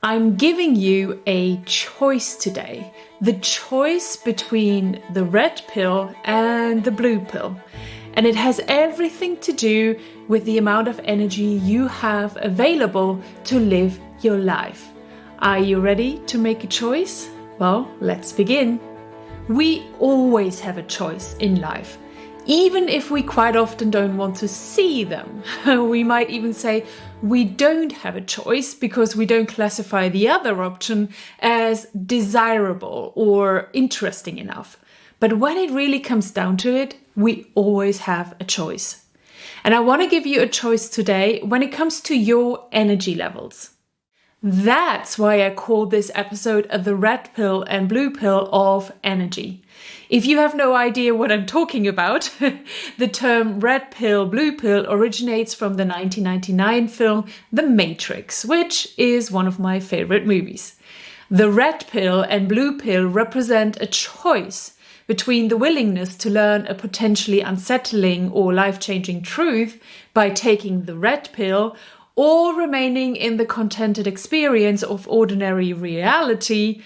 I'm giving you a choice today. The choice between the red pill and the blue pill. And it has everything to do with the amount of energy you have available to live your life. Are you ready to make a choice? Well, let's begin. We always have a choice in life, even if we quite often don't want to see them. We might even say we don't have a choice because we don't classify the other option as desirable or interesting enough. But when it really comes down to it, we always have a choice. And I want to give you a choice today when it comes to your energy levels. That's why I call this episode the red pill and blue pill of energy. If you have no idea what I'm talking about, the term red pill, blue pill originates from the 1999 film The Matrix, which is one of my favorite movies. The red pill and blue pill represent a choice between the willingness to learn a potentially unsettling or life-changing truth by taking the red pill, or remaining in the contented experience of ordinary reality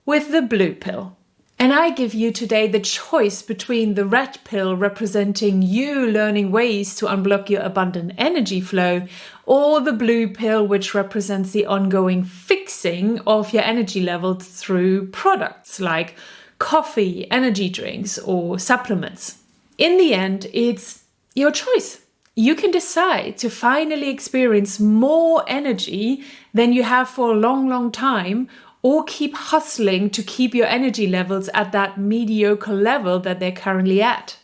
with the blue pill. And I give you today the choice between the red pill representing you learning ways to unblock your abundant energy flow, or the blue pill which represents the ongoing fixing of your energy levels through products like coffee, energy drinks, or supplements. In the end, it's your choice. You can decide to finally experience more energy than you have for a long time, or keep hustling to keep your energy levels at that mediocre level that they're currently at.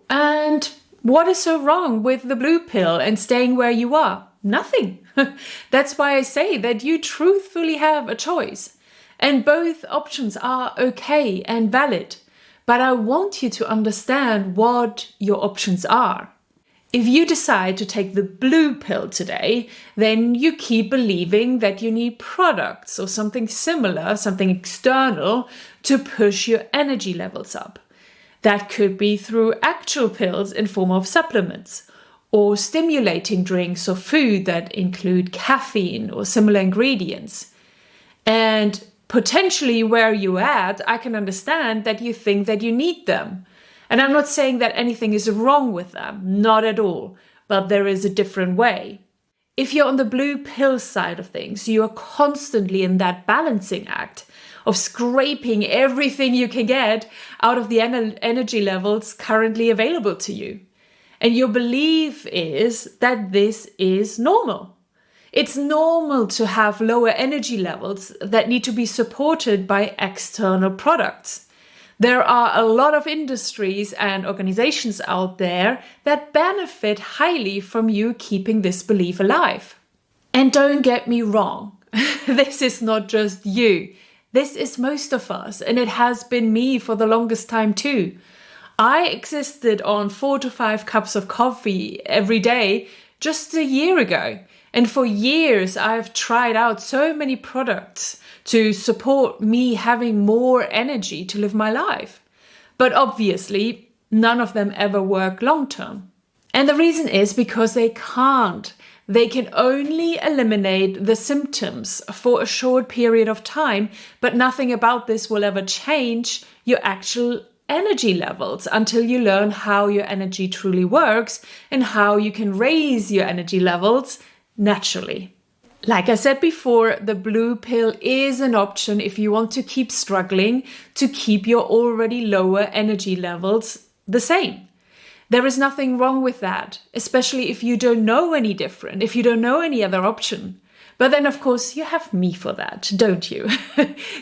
And what is so wrong with the blue pill and staying where you are? Nothing. That's why I say that you truthfully have a choice. And both options are okay and valid. But I want you to understand what your options are. If you decide to take the blue pill today, then you keep believing that you need products or something similar, something external, to push your energy levels up. That could be through actual pills in form of supplements, or stimulating drinks or food that include caffeine or similar ingredients. And potentially where you're at, I can understand that you think that you need them. And I'm not saying that anything is wrong with them, not at all, but there is a different way. If you're on the blue pill side of things, you are constantly in that balancing act of scraping everything you can get out of the energy levels currently available to you. And your belief is that this is normal. It's normal to have lower energy levels that need to be supported by external products. There are a lot of industries and organizations out there that benefit highly from you keeping this belief alive. And don't get me wrong, this is not just you. This is most of us, and it has been me for the longest time too. I existed on 4 to 5 cups of coffee every day just a year ago. And for years, I've tried out so many products to support me having more energy to live my life. But obviously, none of them ever work long term. And the reason is because they can't. They can only eliminate the symptoms for a short period of time, but nothing about this will ever change your actual energy levels until you learn how your energy truly works and how you can raise your energy levels naturally. Like I said before, the blue pill is an option if you want to keep struggling to keep your already lower energy levels the same. There is nothing wrong with that, especially if you don't know any different, if you don't know any other option. But then, of course, you have me for that, don't you?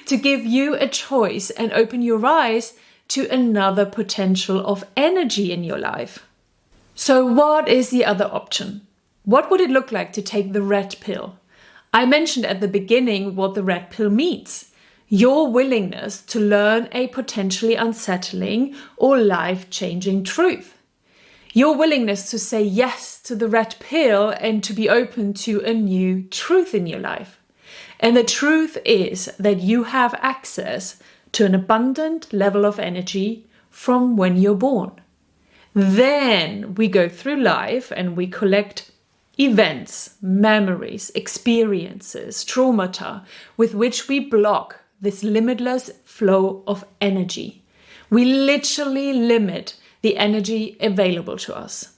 To give you a choice and open your eyes to another potential of energy in your life. So what is the other option? What would it look like to take the red pill? I mentioned at the beginning what the red pill means. Your willingness to learn a potentially unsettling or life-changing truth. Your willingness to say yes to the red pill and to be open to a new truth in your life. And the truth is that you have access to an abundant level of energy from when you're born. Then we go through life and we collect Events, memories, experiences, traumata with which we block this limitless flow of energy. We literally limit the energy available to us.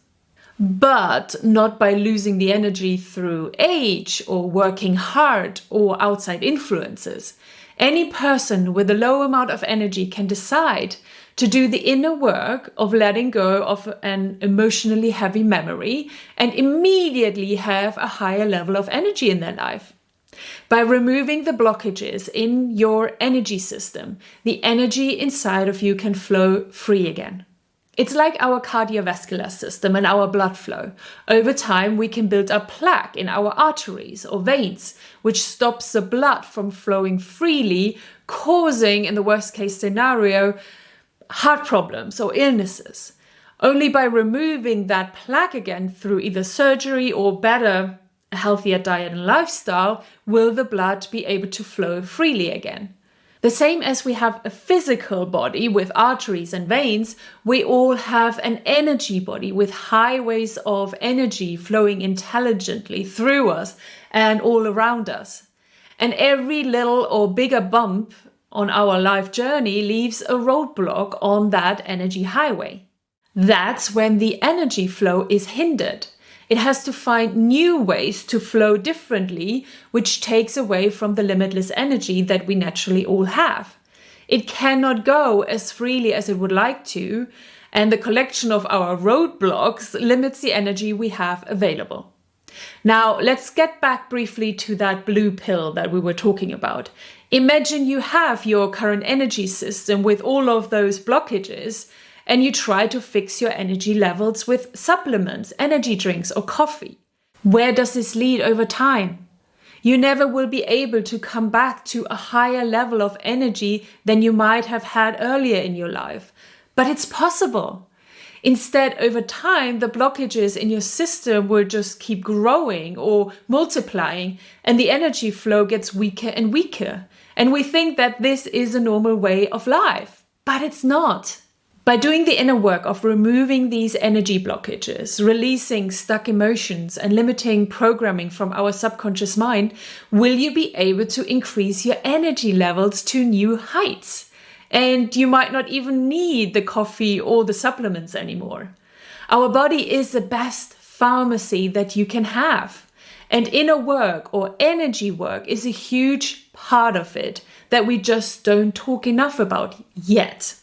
But not by losing the energy through age or working hard or outside influences. Any person with a low amount of energy can decide to do the inner work of letting go of an emotionally heavy memory and immediately have a higher level of energy in their life. By removing the blockages in your energy system, the energy inside of you can flow free again. It's like our cardiovascular system and our blood flow. Over time, we can build up plaque in our arteries or veins, which stops the blood from flowing freely, causing, in the worst case scenario, heart problems or illnesses. Only by removing that plaque again through either surgery or better, a healthier diet and lifestyle, will the blood be able to flow freely again. The same as we have a physical body with arteries and veins, we all have an energy body with highways of energy flowing intelligently through us and all around us. And every little or bigger bump on our life journey leaves a roadblock on that energy highway. That's when the energy flow is hindered. It has to find new ways to flow differently, which takes away from the limitless energy that we naturally all have. It cannot go as freely as it would like to, and the collection of our roadblocks limits the energy we have available. Now, let's get back briefly to that blue pill that we were talking about. Imagine you have your current energy system with all of those blockages, and you try to fix your energy levels with supplements, energy drinks, or coffee. Where does this lead over time? You never will be able to come back to a higher level of energy than you might have had earlier in your life. But it's possible. Instead, over time, the blockages in your system will just keep growing or multiplying, and the energy flow gets weaker and weaker. And we think that this is a normal way of life, but it's not. By doing the inner work of removing these energy blockages, releasing stuck emotions and limiting programming from our subconscious mind, will you be able to increase your energy levels to new heights. And you might not even need the coffee or the supplements anymore. Our body is the best pharmacy that you can have. And inner work or energy work is a huge part of it that we just don't talk enough about yet.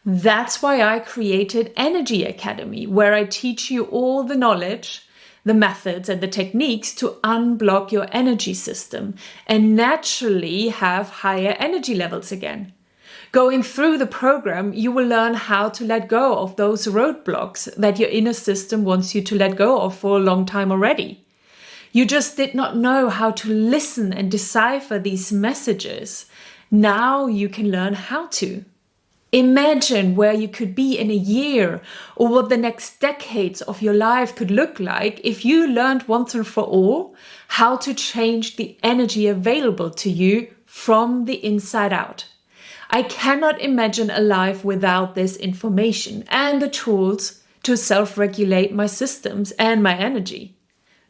That's why I created Energy Academy, where I teach you all the knowledge, the methods and the techniques to unblock your energy system and naturally have higher energy levels again. Going through the program, you will learn how to let go of those roadblocks that your inner system wants you to let go of for a long time already. You just did not know how to listen and decipher these messages. Now you can learn how to. Imagine where you could be in a year or what the next decades of your life could look like if you learned once and for all how to change the energy available to you from the inside out. I cannot imagine a life without this information and the tools to self-regulate my systems and my energy.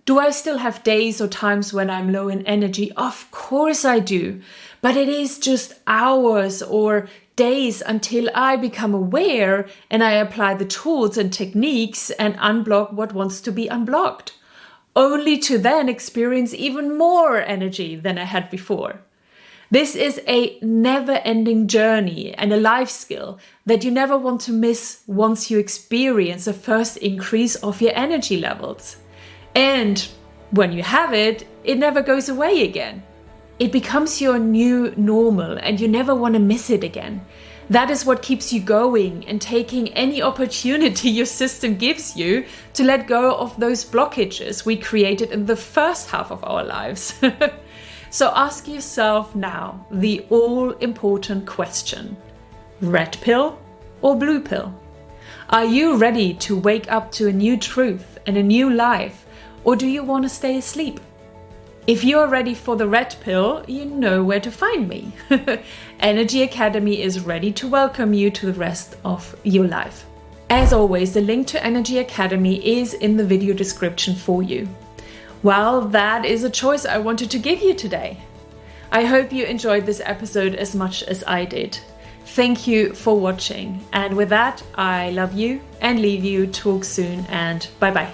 Do I still have days or times when I'm low in energy? Of course I do, but it is just hours or days until I become aware and I apply the tools and techniques and unblock what wants to be unblocked, only to then experience even more energy than I had before. This is a never-ending journey and a life skill that you never want to miss once you experience a first increase of your energy levels. And when you have it, it never goes away again. It becomes your new normal and you never want to miss it again. That is what keeps you going and taking any opportunity your system gives you to let go of those blockages we created in the first half of our lives. So ask yourself now the all-important question: red pill or blue pill? Are you ready to wake up to a new truth and a new life, or do you want to stay asleep? If you are ready for the red pill, you know where to find me. Energy Academy is ready to welcome you to the rest of your life. As always, the link to Energy Academy is in the video description for you. Well, that is a choice I wanted to give you today. I hope you enjoyed this episode as much as I did. Thank you for watching. And with that, I love you and leave you. Talk soon and bye bye.